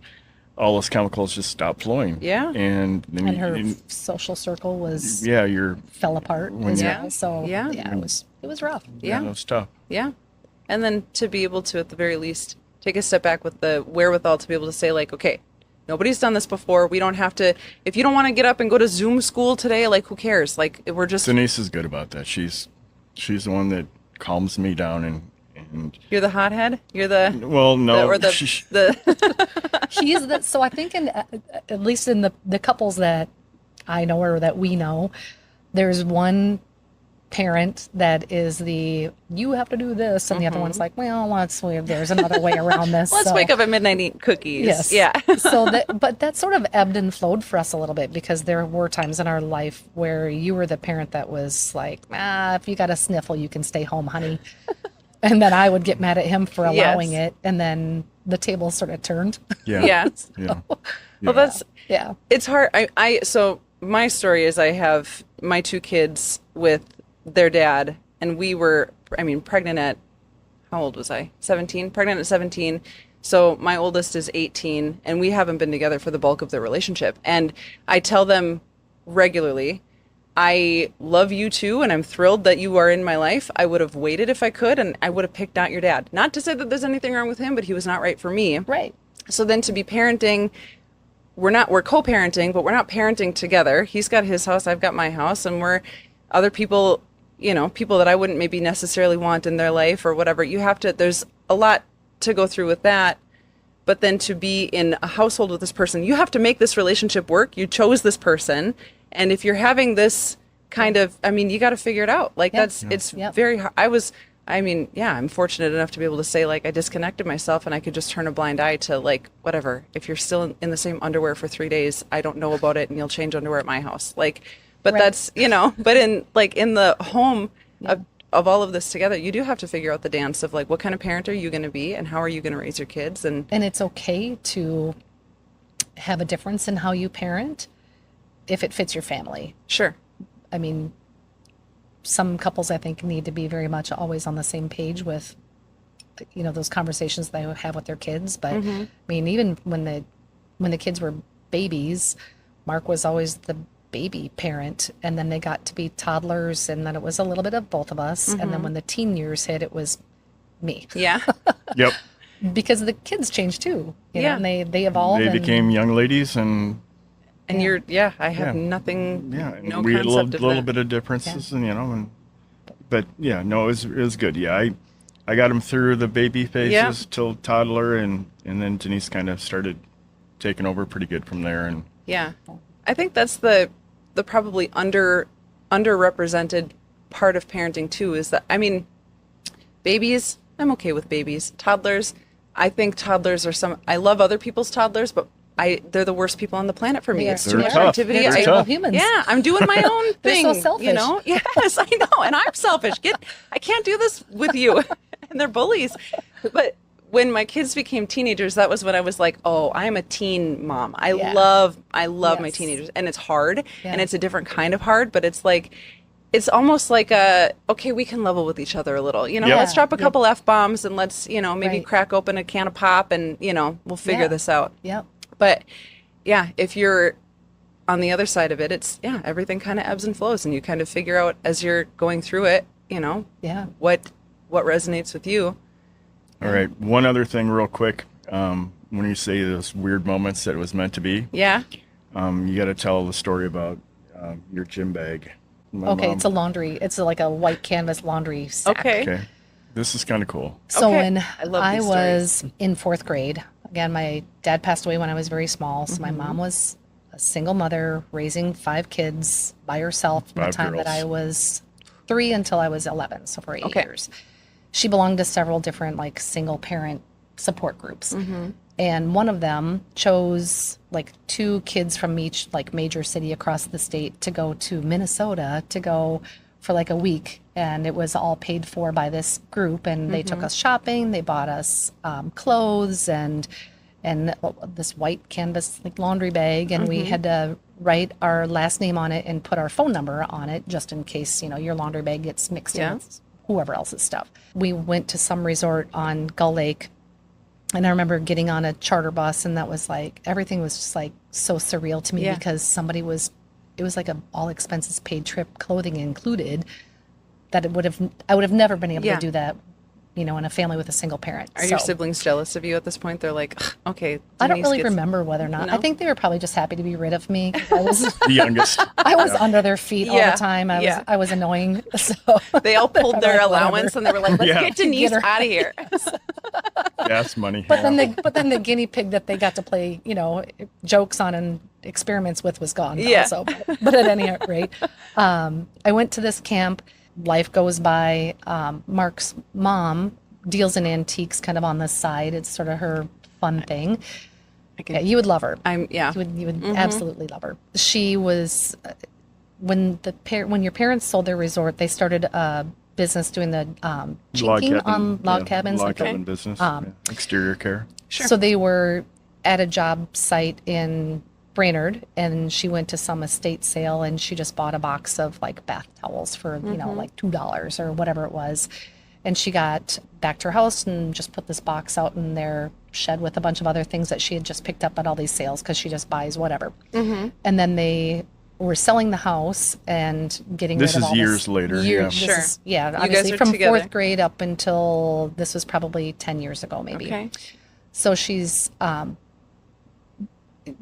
all those chemicals just stopped flowing. Yeah. And then And her social circle was you're fell apart as Yeah. well. So Yeah. it was rough. Yeah. it was tough. Yeah. And then to be able to, at the very least, take a step back with the wherewithal to be able to say, like, okay, nobody's done this before. We don't have to, if you don't want to get up and go to Zoom school today, like, who cares? Like, we're just, Denise is good about that. She's the one that calms me down, and you're the hothead. You're the, well, no, or the, she- the, She is that. So I think at least in the couples that I know or that we know, there's one parent that is you have to do this, and the other one's like, well, there's another way around this. let's So- wake up at midnight and eat cookies. Yes. Yeah. But that sort of ebbed and flowed for us a little bit, because there were times in our life where you were the parent that was like, if you got a sniffle, you can stay home, honey. And then I would get mad at him for allowing Yes. it. And then the tables sort of turned. yeah, Yeah. yeah. Well, that's, Yeah. it's hard. So my story is, I have my two kids with their dad, and we were, pregnant at, how old was I? 17? Pregnant at 17. So my oldest is 18, and we haven't been together for the bulk of the relationship. And I tell them regularly, I love you too, and I'm thrilled that you are in my life. I would have waited if I could, and I would have picked out your dad. Not to say that there's anything wrong with him, but he was not right for me. Right. So then to be parenting, we're co-parenting, but we're not parenting together. He's got his house, I've got my house, and we're other people, people that I wouldn't maybe necessarily want in their life or whatever. There's a lot to go through with that. But then to be in a household with this person, you have to make this relationship work. You chose this person. And if you're having this kind of, you got to figure it out. Like, Yeah. it's Yep. very hard. I'm fortunate enough to be able to say, like, I disconnected myself, and I could just turn a blind eye to, like, whatever. If you're still in the same underwear for 3 days, I don't know about it, and you'll change underwear at my house. Like, but Right. that's, but in the home of all of this together, you do have to figure out the dance of, like, what kind of parent are you going to be, and how are you going to raise your kids? And And it's okay to have a difference in how you parent if it fits your family. sure. I mean, some couples, I think, need to be very much always on the same page with, those conversations they have with their kids. But I mean, even when the kids were babies, Mark was always the baby parent, and then they got to be toddlers, and then it was a little bit of both of us. And then when the teen years hit, it was me, Yeah. Yep. because the kids changed too. You know, Yeah. and they evolved. They and- became young ladies, and And I have Yeah. nothing, and no we had a concept of little that. bit of differences, but yeah, no, it was good. Yeah, I got him through the baby phases Yeah. till toddler, and then Denise kind of started taking over pretty good from there, and Yeah. I think that's the the probably underrepresented part of parenting too is that, I mean, babies, I'm okay with babies. Toddlers, I think toddlers are I love other people's toddlers, but they're the worst people on the planet for me. They are. It's too much They're tough. activity. They're They're terrible tough. humans. Yeah, I'm doing my own They're thing. so selfish. You know? Yes, I know. And I'm selfish. I can't do this with you. And they're bullies. But when my kids became teenagers, that was when I was like, oh, I am a teen mom. I love my Yes. teenagers. And it's hard. Yeah. And it's a different kind of hard, but it's like, it's almost like okay, we can level with each other a little. You know, Yep. let's drop a couple F-bombs and let's, maybe Right. crack open a can of pop and, we'll figure Yeah. this out. Yep. But yeah, if you're on the other side of it, it's, everything kind of ebbs and flows and you kind of figure out as you're going through it, Yeah. what resonates with you. All right. One other thing real quick. When you say those weird moments that it was meant to be, Yeah. you got to tell the story about your gym bag. My Okay, mom- it's a laundry. It's like a white canvas laundry sack. Okay. Okay. This is kind of cool. So Okay. when I love I these was in fourth grade, again, my dad passed away when I was very small. So Mm-hmm. my mom was a single mother raising 5 kids by herself from the 5 time that girls. I was 3 until I was 11. So for 8 Okay. years. She belonged to several different like single parent support groups. And one of them chose like 2 kids from each like major city across the state to go to Minnesota to go for like a week. And it was all paid for by this group. And they took us shopping. They bought us clothes and this white canvas like laundry bag. And we had to write our last name on it and put our phone number on it just in case, your laundry bag gets mixed in with whoever else's stuff. We went to some resort on Gull Lake. And I remember getting on a charter bus, and that was like, everything was just like so surreal to me Yeah. because it was like a all expenses paid trip, clothing included, that I would have never been able Yeah. to do that, in a family with a single parent. Are your So, siblings jealous of you at this point? They're like, "Ugh, okay. I don't Denise really gets-" remember whether or not. I No? think they were probably just happy to be rid of me. 'Cause I was The youngest. I was under their feet all Yeah. the time. Yeah. I was annoying. So They all pulled their Like, allowance and they were like, let's Yeah. get Denise Get her. out of here. Gas money. But yeah. then the guinea pig that they got to play, jokes on and experiments with was gone. Yeah. Also. But at any rate, I went to this camp. Life goes by. Mark's mom deals in antiques kind of on the side. It's sort of her fun thing. can- Yeah, you would love her. Yeah. You would absolutely love her. She was when your parents sold their resort, they started a business doing the chinking on log cabins. Log like the- cabin business. Yeah. Exterior care. Sure. So they were at a job site in Brainerd, and she went to some estate sale, and she just bought a box of like bath towels for like $2 or whatever it was. And she got back to her house and just put this box out in their shed with a bunch of other things that she had just picked up at all these sales because she just buys whatever. And then they were selling the house and getting This rid of is all years later, this yeah. this Sure. is- yeah, You obviously guys are from together. 4th grade up until this was probably 10 years ago, maybe. Okay. So she's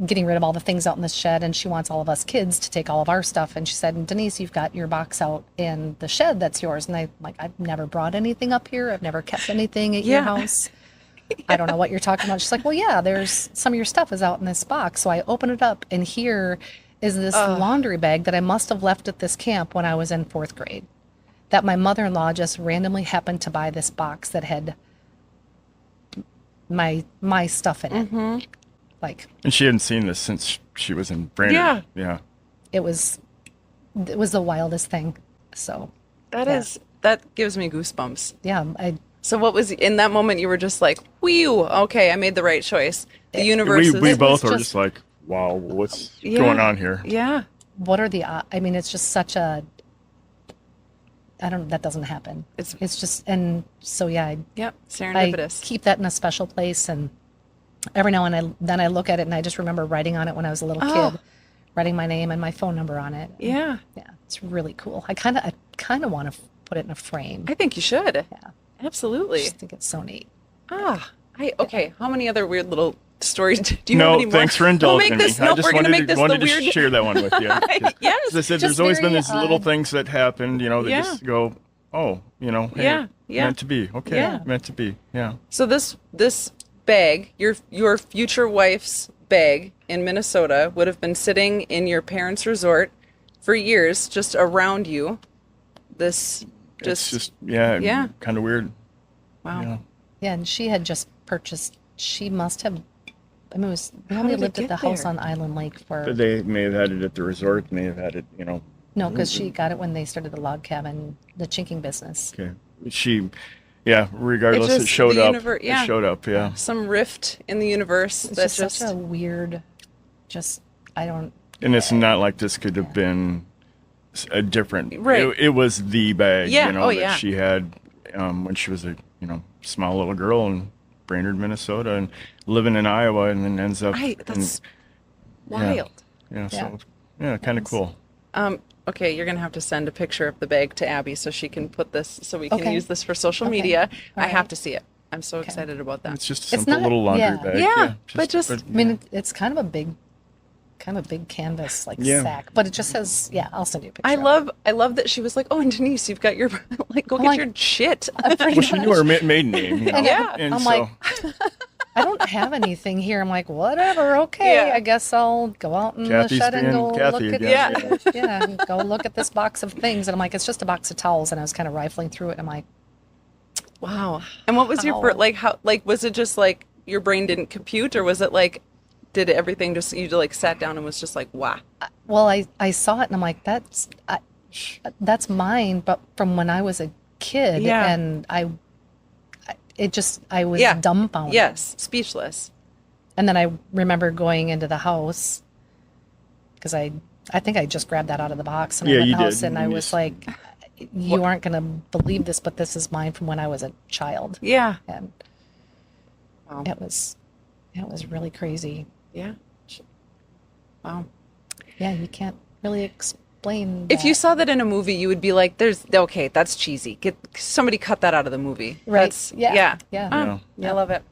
getting rid of all the things out in this shed, and she wants all of us kids to take all of our stuff. And she said, Denise, you've got your box out in the shed that's yours. And I've never brought anything up here. I've never kept anything at your Yeah. house. I don't know what you're talking about. She's like, well, yeah, there's some of your stuff is out in this box. So I open it up, and here is this laundry bag that I must have left at this camp when I was in 4th grade. That my mother-in-law just randomly happened to buy this box that had my stuff in it. Like And she hadn't seen this since she was in Brainerd. Yeah. Yeah. it was the wildest thing. So That gives me goosebumps. yeah, So what was in that moment? You were just like, "Whew, okay, I made the right choice." The universe is. We It both was were just- just like, wow, what's Yeah. going on here? Yeah. what are the I mean, it's just such a that doesn't happen. It's- It's just, and so yeah, Yep. I Serendipitous. keep that in a special place, and every now and then I look at it and I just remember writing on it when I was a little Oh. kid, writing my name and my phone number on it. Yeah. Yeah, it's really cool. I kind of want to put it in a frame. I think you should. Yeah. I Absolutely. just think it's so neat. Okay. How many other weird little stories do you have No, anymore? thanks for We'll indulging make me. this, I nope, just we're gonna make wanted, this to, wanted the to weird. share that one with you. Yes. As I said, Just there's always been very these little odd. things that happened, that Yeah. just go, oh, hey, Yeah, yeah. meant to be. Okay, Yeah. meant to be. Yeah. So this bag, your future wife's bag in Minnesota, would have been sitting in your parents' resort for years, just around you. This It's just, yeah, kind of weird. wow. Yeah. Yeah, and she had just purchased. She must have. I mean, we How only did it lived at get the house there? on Island Lake for But they may have had it at the resort. May have had it, no, because she got it when they started the log cabin, the chinking business. Okay. Regardless, it just, showed the up. universe, yeah. It showed up, yeah. Some rift in the universe It's that's just such a weird. Just I don't. And it's not like this could have been a different. Right. It was the bag, Yeah, that yeah. she had when she was a small little girl in Brainerd, Minnesota, and living in Iowa, and then ends up. that's yeah. wild. So kind of cool. Okay, you're gonna have to send a picture of the bag to Abby so she can put this, so we can Okay. use this for social Okay. media. All I have right. to see it. I'm so excited about that. It's just a It's simple not- little laundry yeah. bag. Yeah, but I mean, it's kind of a big canvas Yeah. sack, but it just says, yeah, I'll send you a picture. I love that she was like, oh, and Denise, you've got your like, go I'm get like- your shit. well, she knew her maiden name. Yeah. And I'm so, like, I don't have anything here. I'm like, whatever, okay. Yeah. I guess I'll go out in Kathy's the shed and being go Kathy look at again. yeah, and go look at this box of things. And I'm like, it's just a box of towels. And I was kind of rifling through it. And I'm like, Wow. And what was your How? like? How like was it just like your brain didn't compute, or was it like did everything just you like sat down and was just like wow? well, I saw it and I'm like, that's mine, but from when I was a kid, Yeah. and I was Yeah. dumbfounded. Yes, speechless. And then I remember going into the house because I think I just grabbed that out of the box and I Yeah, went in you the house did. and I You was just- like, you aren't going to believe this, but this is mine from when I was a child. Yeah. And Wow. it was really crazy. Yeah. Wow. Yeah, you can't really explain If you that. saw that in a movie, you would be like, "There's okay, that's cheesy. Get somebody cut that out of the movie." Right. That's, Yeah. Yeah. Yeah. I love it.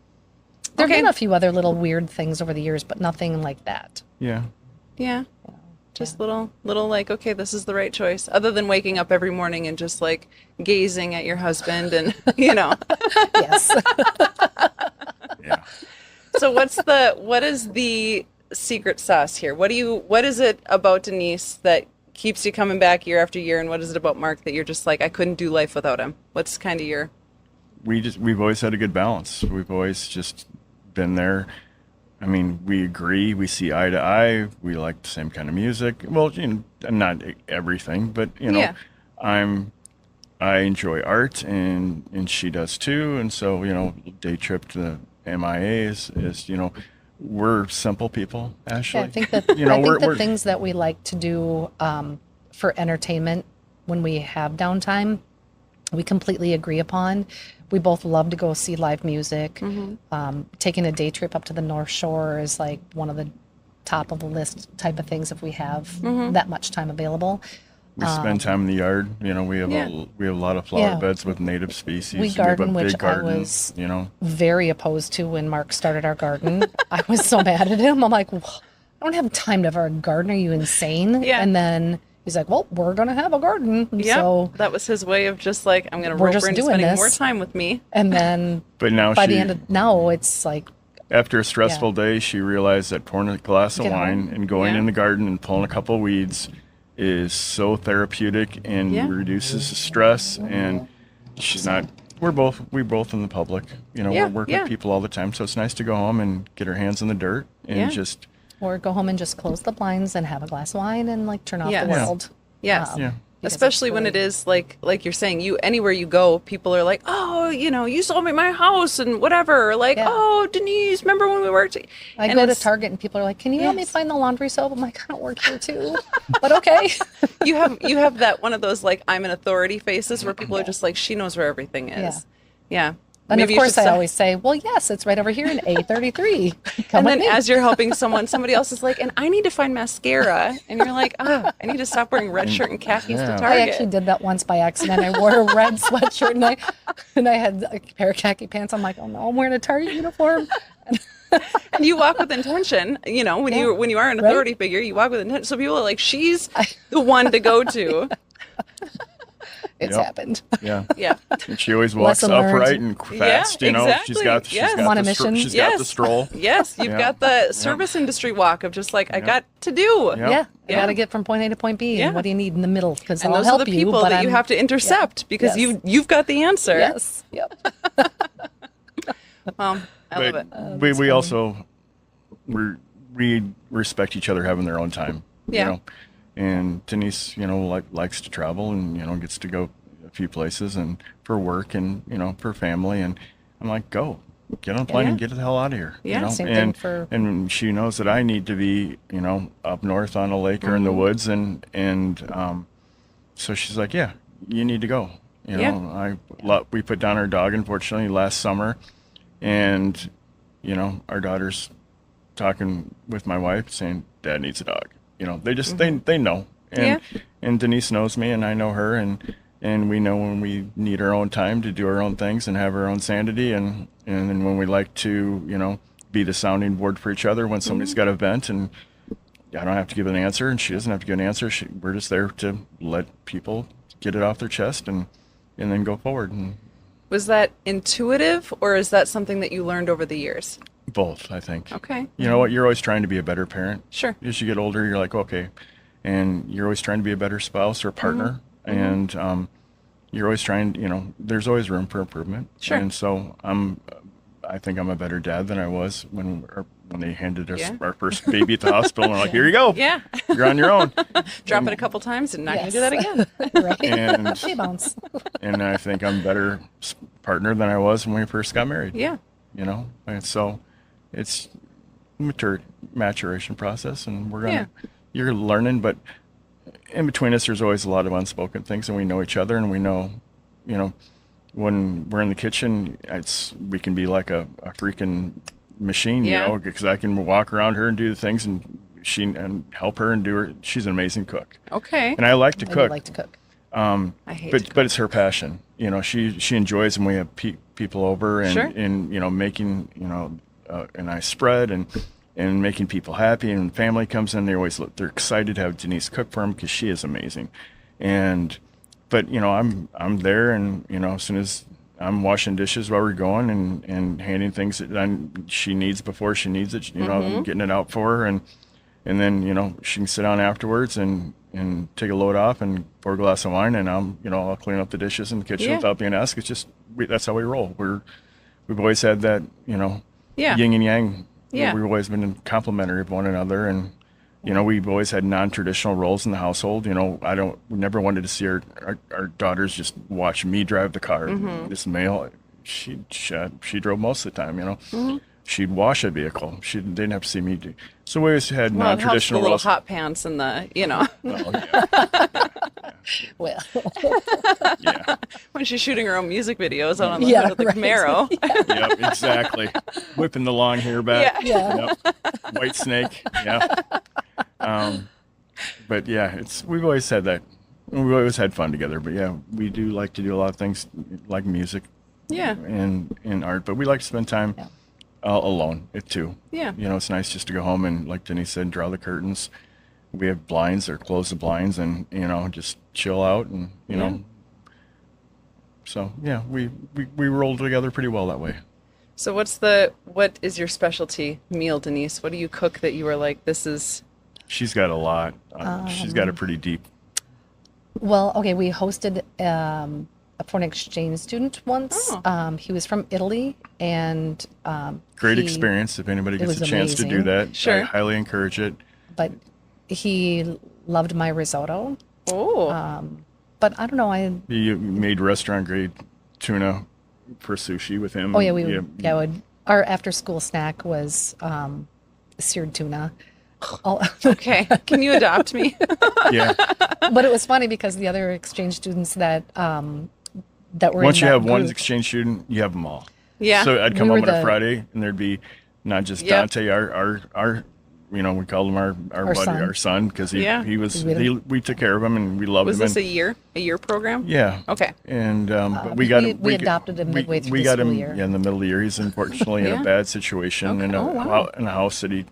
There've Okay. been a few other little weird things over the years, but nothing like that. yeah. Yeah. Just little like, okay, this is the right choice. Other than waking up every morning and just like gazing at your husband and Yes. Yeah. So what is the secret sauce here? What is it about Denise that keeps you coming back year after year, and what is it about Mark that you're just like, I couldn't do life without him? What's kind of your We've always had a good balance. We've always just been there. I mean, we agree. We see eye to eye. We like the same kind of music. Well, not everything, but Yeah. I enjoy art, and she does too. And so, day trip to MIA is we're simple people. Ashley, Yeah, I think that the things that we like to do for entertainment when we have downtime, we completely agree upon. We both love to go see live music. Taking a day trip up to the North Shore is like one of the top of the list type of things if we have that much time available. we spend time in the yard. We have Yeah. we have a lot of flower Yeah. beds with native species. We have a garden, which big I garden, was very opposed to when Mark started our garden. I was so mad at him. I'm like, "Well, I don't have time to have a garden. Are you insane?" Yeah. And then he's like, "Well, we're going to have a garden." And Yeah, so, that was his way of just like, I'm going to We're rope just her into doing spending this. more time with me. and then But now by the end of now, it's like, after a stressful day, she realized that pouring a glass of Get wine home. and going Yeah. in the garden and pulling a couple weeds is so therapeutic and Yeah. reduces the stress. And she's not. We're both in the public. Yeah, we work yeah. with people all the time, so it's nice to go home and get her hands in the dirt and Yeah. just or go home and just close the blinds and have a glass of wine and like turn off Yes. the Yeah. world. Yes. yeah. Because Especially it's when it really- is like you're saying, anywhere you go, people are like, oh, you sold me my house and whatever. Like, Yeah. oh, Denise, remember when we worked? I And go to it's- Target and people are like, "Can you help me Yes. find the laundry soap?" I'm like, "I don't work here too," but okay. You have that one of those like I'm an authority faces where people are just like, she knows where everything is. Yeah. And Maybe of you course, should I say- always say, "Well, yes, it's right over here in A33." Come And with then me. as you're helping somebody else is like, and I need to find mascara. And you're like, I need to stop wearing red shirt and khakis to Yeah. I Target. actually did that once by accident. I wore a red sweatshirt and I had a pair of khaki pants. I'm like, "Oh no, I'm wearing a Target uniform." And you walk with intention. When Yeah. you are an Right. authority figure, you walk with intention. So people are like, she's the one to go to. It's Yep. happened. Yeah. Yeah. And she always walks Lesson learned. upright and fast, you know. exactly. She's Yes. got On the a mission. she's got the stroll. Yes, you've Yeah. got the service industry walk of just like, I got to do. Yeah. Yeah. I Yeah. got to get from point A to point B. Yeah. And what do you need in the middle? Because And I'll those help are the you, people but that you I'm- have to intercept because Yes. you've got the answer. Yes. Yep. Well, I love it. But we also we respect each other having their own time. Yeah. You know? And Denise, you know, likes to travel and, you know, gets to go a few places and for work and, you know, for family. And I'm like, go. Get on a plane Yeah. and get the hell out of here. Yeah, you know? same thing and, for- and she knows that I need to be, you know, up north on a lake or in the Mm-hmm. woods and so she's like, yeah, you need to go. You Yeah. know, we put down our dog, unfortunately, last summer, and, you know, our daughter's talking with my wife saying, Dad needs a dog. You know, they just, they know. And, and Denise knows me and I know her and we know when we need our own time to do our own things and have our own sanity and then when we like to, you know, be the sounding board for each other when somebody's got a vent and I don't have to give an answer and she doesn't have to give an answer. We're just there to let people get it off their chest and then go forward. And Was that intuitive or is that something that you learned over the years? both, I think. Okay. You know what? You're always trying to be a better parent. Sure. As you get older, you're like, okay. And you're always trying to be a better spouse or partner. And you're always trying, you know, there's always room for improvement. Sure. And so I think I'm a better dad than I was when they handed us Yeah. our first baby at the hospital. And we're like, here you go. Yeah. You're on your own. Drop it a couple times and not going to do Yes. that again. Right. And Hey, bounce. and I think I'm a better partner than I was when we first got married. Yeah. You know, and so it's maturation process, and you're learning, but in between us, there's always a lot of unspoken things, and we know each other, and we know, you know, when we're in the kitchen, we can be like a freaking machine, you Yeah. know, because I can walk around her and do the things, and help her and do her. She's an amazing cook, Okay. and I like to I do cook. like to cook. I hate to But it's her passion. You know, she enjoys when we have people over and, Sure. and you know, making, you know, a nice spread and making people happy. And when family comes in, they're excited to have Denise cook for them because she is amazing. But you know, I'm there, and you know, as soon as I'm washing dishes while we're going and handing things that she needs before she needs it, you know, I'm getting it out for her, and then you know, she can sit down afterwards and take a load off and pour a glass of wine, and I'll clean up the dishes in the kitchen Yeah. without being asked. It's just that's how we roll. We've always had that, you know, Yeah. yin and yang. Yeah. We've always been complimentary of one another, and you know, we've always had non-traditional roles in the household. You know, we never wanted to see our daughters just watch me drive the car. This male, she drove most of the time. You know, she'd wash a vehicle. They didn't have to see me do. So we always had Well, it helps the non-traditional little roles. hot pants and the, you know, Oh, yeah. Well, Yeah. when she's shooting her own music videos out on the Yeah, hood of the right. Camaro. Yep, exactly. Whipping the long hair back. Yeah. Yep. White snake. Yeah. But yeah, we've always had that. We've always had fun together. But yeah, we do like to do a lot of things like music Yeah. and art. But we like to spend time alone too. Yeah. You know, it's nice just to go home and, like Denise said, draw the curtains. We have blinds or close the blinds and, you know, just chill out and, you know. So yeah, we roll together pretty well that way. So what is your specialty meal, Denise? What do you cook that you were like, this is, She's got a lot. She's got a pretty deep. well, okay. We hosted a foreign exchange student once. Oh. He was from Italy, and Great he- experience. If anybody gets was a chance to do amazing. that, Sure. I highly encourage it. But he loved my risotto. oh, But I don't know. You made restaurant grade tuna for sushi with him. Oh yeah, our after school snack was seared tuna. okay. Can you adopt me? Yeah. But it was funny because the other exchange students that were Once in you that have one group- exchange student, you have them all. Yeah. So I'd come We were home on a the- Friday, and there'd be not just Yep. Dante, our you know, we called him our buddy, son. our son, because Yeah. we took care of him and we loved Was him. this a year program? Yeah. Okay. And but we got him. we adopted him midway through we the got school him, year. Yeah, in the middle of the year. He's unfortunately in Yeah. a bad situation in Okay. a Oh, wow. in a house that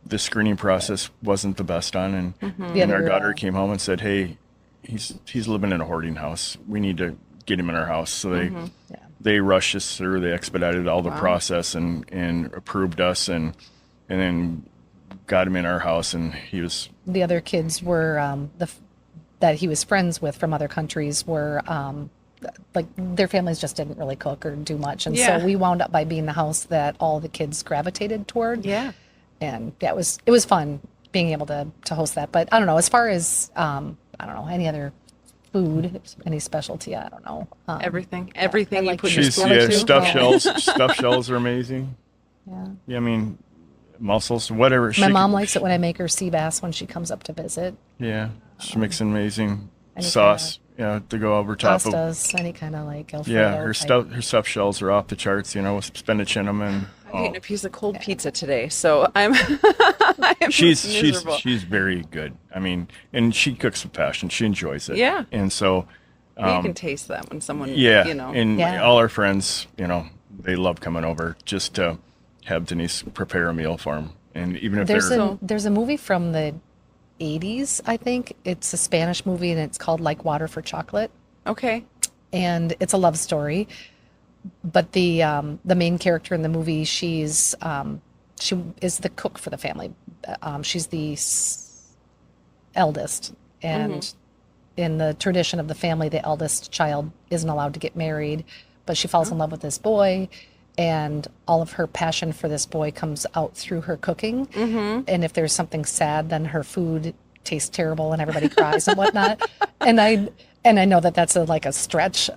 the screening process wasn't the best on, and The and our other, daughter came home and said, "Hey, he's living in a hoarding house. We need to get him in our house. So Yeah. they rushed us through. They expedited all the process and approved us and then got him in our house. And he was The other kids were that he was friends with from other countries were like their families just didn't really cook or do much, and Yeah. so we wound up by being the house that all the kids gravitated toward. Yeah. And yeah, it was fun being able to host that. But I don't know, as far as I don't know, any other food, any specialty, I don't know. Everything I you like put your she's spoon Yeah, to. stuffed shells. Stuffed shells are amazing. Yeah. Yeah, I mean mussels, whatever. My mom likes it when I make her sea bass when she comes up to visit. Yeah, she makes an amazing Any sauce. To go over top of. Pastas, any kind of like Alfredo. Yeah, her type. stuffed shells are off the charts. With spinach in them, and I'm eating a piece of cold pizza today, so I'm I am she's miserable. very good. I mean, and she cooks with passion. She enjoys it. Yeah. And so, You can taste that when someone and Yeah. all our friends, they love coming over just to have Denise prepare a meal for them. And even if There's a movie from the 80s, I think. It's a Spanish movie and it's called Like Water for Chocolate. Okay. And it's a love story. But the main character in the movie, she is the cook for the family. She's the eldest, and in the tradition of the family, the eldest child isn't allowed to get married, but she falls in love with this boy, and all of her passion for this boy comes out through her cooking. And if there's something sad, then her food tastes terrible and everybody cries and whatnot. And I know that that's like a stretch.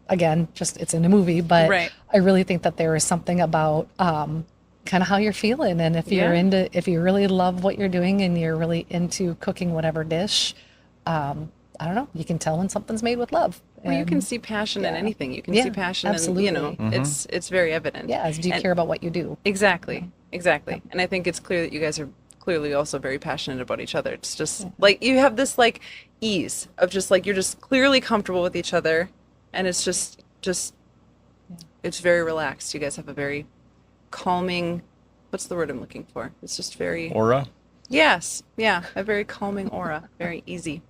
Again, just it's in a movie, but Right. I really think that there is something about kind of how you're feeling, and if you're Yeah. if you really love what you're doing and you're really into cooking whatever dish, I don't know, you can tell when something's made with love. Well, you can And, see passion in yeah. anything. You can Yeah, see passion absolutely. in, it's very evident. yeah, do you And- care about what you do? Exactly. And I think it's clear that you guys are clearly also very passionate about each other. It's just like you have this like ease of just like you're just clearly comfortable with each other, and it's just it's very relaxed. You guys have a very calming, what's the word I'm looking for? It's just very aura. Yes. Yeah, a very calming aura, very easy.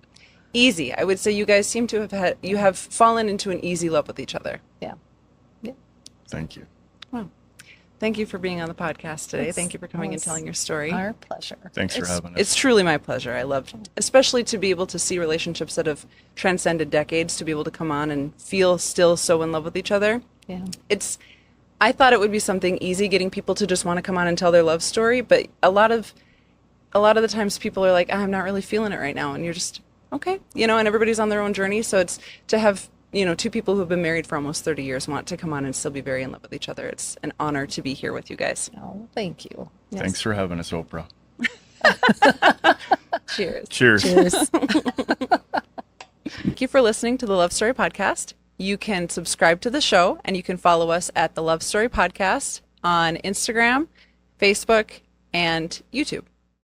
Easy. I would say you guys seem to have fallen into an easy love with each other. Yeah. Thank you. Well, thank you for being on the podcast today. Yes, Thank you for coming and yes. telling your story. Our pleasure. Thanks for having us. It's truly my pleasure. I love, especially to be able to see relationships that have transcended decades, to be able to come on and feel still so in love with each other. Yeah. I thought it would be something easy getting people to just want to come on and tell their love story, but a lot of the times people are like, I'm not really feeling it right now, and you're just okay, and everybody's on their own journey. So it's to have two people who've been married for almost 30 years want to come on and still be very in love with each other. It's an honor to be here with you guys. Oh, thank you. Yes. Thanks for having us, Oprah. Cheers. Cheers. Cheers. Thank you for listening to the Love Story Podcast. You can subscribe to the show, and you can follow us at the Love Story Podcast on Instagram, Facebook, and YouTube.